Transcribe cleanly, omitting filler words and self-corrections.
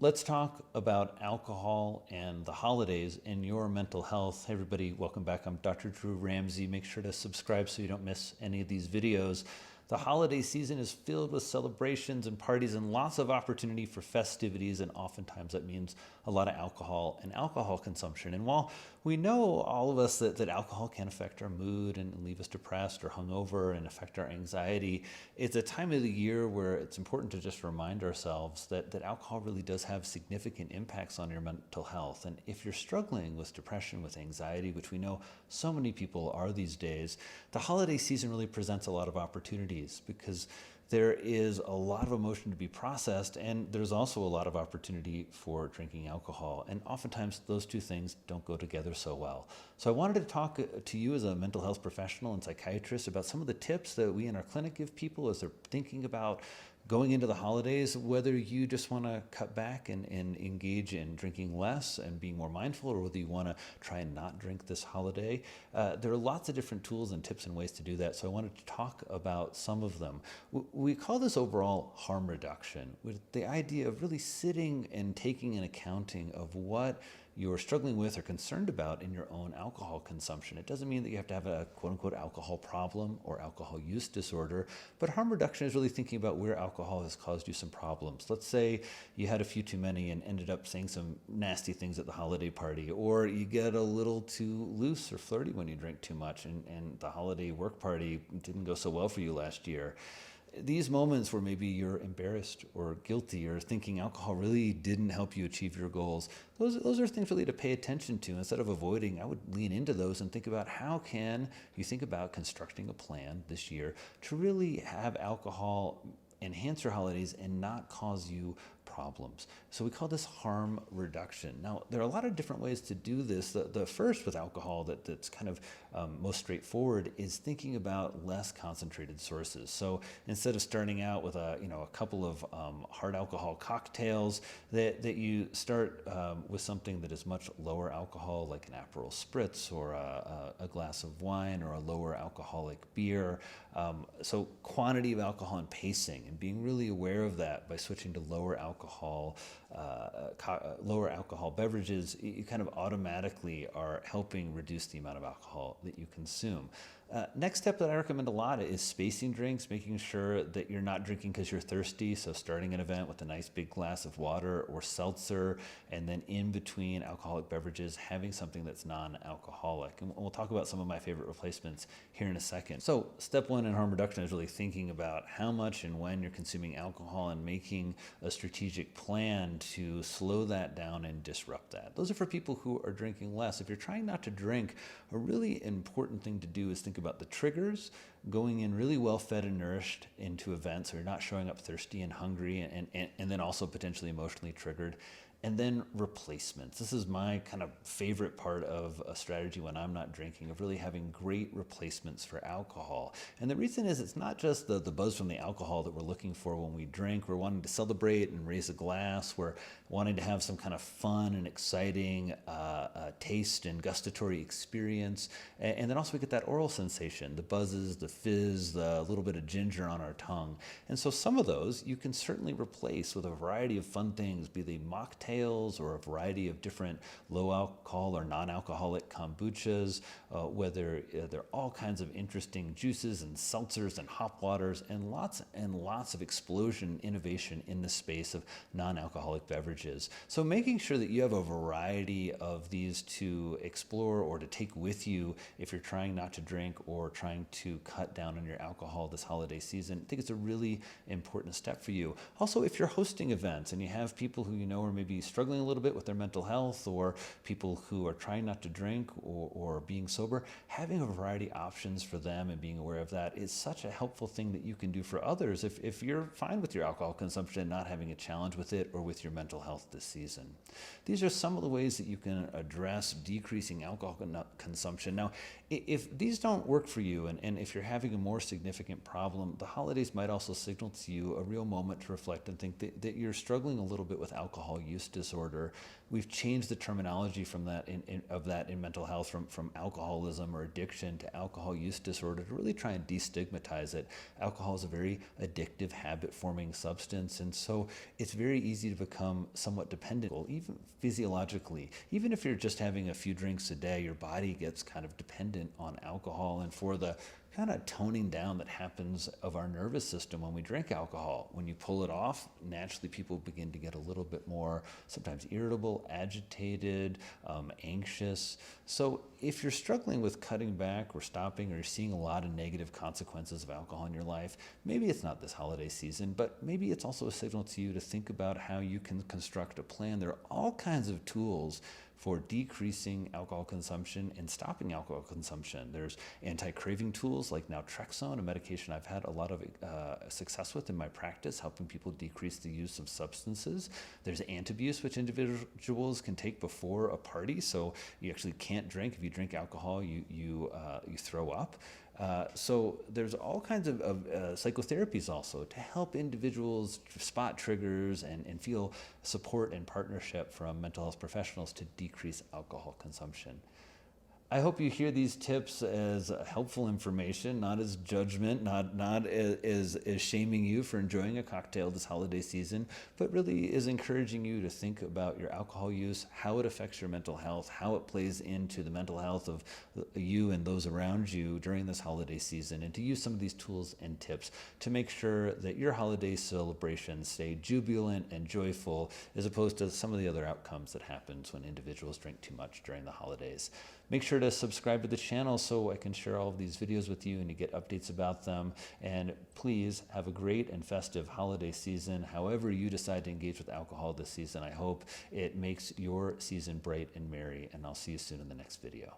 Let's talk about alcohol and the holidays and your mental health. Hey everybody, welcome back. I'm Dr. Drew Ramsey. Make sure to subscribe so you don't miss any of these videos. The holiday season is filled with celebrations and parties and lots of opportunity for festivities, and oftentimes that means a lot of alcohol and alcohol consumption. And while we know, all of us, that alcohol can affect our mood and leave us depressed or hungover and affect our anxiety, it's a time of the year where it's important to just remind ourselves that alcohol really does have significant impacts on your mental health. And if you're struggling with depression, with anxiety, which we know so many people are these days, the holiday season really presents a lot of opportunities because there is a lot of emotion to be processed, and there's also a lot of opportunity for drinking alcohol. And oftentimes those two things don't go together so well. So I wanted to talk to you as a mental health professional and psychiatrist about some of the tips that we in our clinic give people as they're thinking about going into the holidays, whether you just want to cut back and engage in drinking less and being more mindful, or whether you want to try and not drink this holiday. There are lots of different tools and tips and ways to do that, so I wanted to talk about some of them. We call this overall harm reduction, with the idea of really sitting and taking an accounting of what you're struggling with or concerned about in your own alcohol consumption. It doesn't mean that you have to have a quote-unquote alcohol problem or alcohol use disorder, but harm reduction is really thinking about where alcohol has caused you some problems. Let's say you had a few too many and ended up saying some nasty things at the holiday party, or you get a little too loose or flirty when you drink too much and the holiday work party didn't go so well for you last year. These moments where maybe you're embarrassed or guilty or thinking alcohol really didn't help you achieve your goals, those are things really to pay attention to. Instead of avoiding, I would lean into those and think about how can you think about constructing a plan this year to really have alcohol enhance your holidays and not cause you problems. So we call this harm reduction. Now, there are a lot of different ways to do this. The first with alcohol that's kind of most straightforward is thinking about less concentrated sources. So instead of starting out with a couple of hard alcohol cocktails, that you start with something that is much lower alcohol, like an Aperol Spritz or a glass of wine or a lower alcoholic beer. So quantity of alcohol and pacing, and being really aware of that by switching to lower alcohol beverages, you kind of automatically are helping reduce the amount of alcohol that you consume. Next step that I recommend a lot is spacing drinks, making sure that you're not drinking because you're thirsty. So starting an event with a nice big glass of water or seltzer, and then in between alcoholic beverages, having something that's non-alcoholic. And we'll talk about some of my favorite replacements here in a second. So step one in harm reduction is really thinking about how much and when you're consuming alcohol and making a strategic plan to slow that down and disrupt that. Those are for people who are drinking less. If you're trying not to drink, a really important thing to do is think about the triggers, going in really well fed and nourished into events, so you're not showing up thirsty and hungry and then also potentially emotionally triggered. And then replacements. This is my kind of favorite part of a strategy when I'm not drinking, of really having great replacements for alcohol. And the reason is it's not just the buzz from the alcohol that we're looking for when we drink. We're wanting to celebrate and raise a glass. We're wanting to have some kind of fun and exciting taste and gustatory experience. And then also we get that oral sensation, the buzzes, the fizz, the little bit of ginger on our tongue. And so some of those you can certainly replace with a variety of fun things, be they mocktails or a variety of different low alcohol or non-alcoholic kombuchas, whether there are all kinds of interesting juices and seltzers and hop waters and lots of explosion innovation in the space of non-alcoholic beverages. So making sure that you have a variety of these to explore or to take with you if you're trying not to drink or trying to cut down on your alcohol this holiday season, I think it's a really important step for you. Also, if you're hosting events and you have people who you know are maybe struggling a little bit with their mental health, or people who are trying not to drink or being sober, having a variety of options for them and being aware of that is such a helpful thing that you can do for others if you're fine with your alcohol consumption and not having a challenge with it or with your mental health this season. These are some of the ways that you can address decreasing alcohol consumption. Now, if these don't work for you, and if you're having a more significant problem, the holidays might also signal to you a real moment to reflect and think that you're struggling a little bit with alcohol use disorder. We've changed the terminology from that in mental health from alcoholism or addiction to alcohol use disorder to really try and destigmatize it. Alcohol is a very addictive, habit-forming substance, and so it's very easy to become somewhat dependent, even physiologically. Even if you're just having a few drinks a day, your body gets kind of dependent on alcohol, and for the kind of toning down that happens of our nervous system when we drink alcohol. When you pull it off, naturally people begin to get a little bit more, sometimes irritable, agitated, anxious. So if you're struggling with cutting back or stopping, or you're seeing a lot of negative consequences of alcohol in your life, maybe it's not this holiday season, but maybe it's also a signal to you to think about how you can construct a plan. There are all kinds of tools for decreasing alcohol consumption and stopping alcohol consumption. There's anti-craving tools like naltrexone, a medication I've had a lot of success with in my practice, helping people decrease the use of substances. There's Antabuse, which individuals can take before a party, so you actually can't drink. If you drink alcohol, you throw up. So there's all kinds of psychotherapies also to help individuals spot triggers and feel support and partnership from mental health professionals to decrease alcohol consumption. I hope you hear these tips as helpful information, not as judgment, not as shaming you for enjoying a cocktail this holiday season, but really is encouraging you to think about your alcohol use, how it affects your mental health, how it plays into the mental health of you and those around you during this holiday season, and to use some of these tools and tips to make sure that your holiday celebrations stay jubilant and joyful, as opposed to some of the other outcomes that happens when individuals drink too much during the holidays. Make sure to subscribe to the channel so I can share all of these videos with you and you get updates about them. And please have a great and festive holiday season. However you decide to engage with alcohol this season, I hope it makes your season bright and merry. And I'll see you soon in the next video.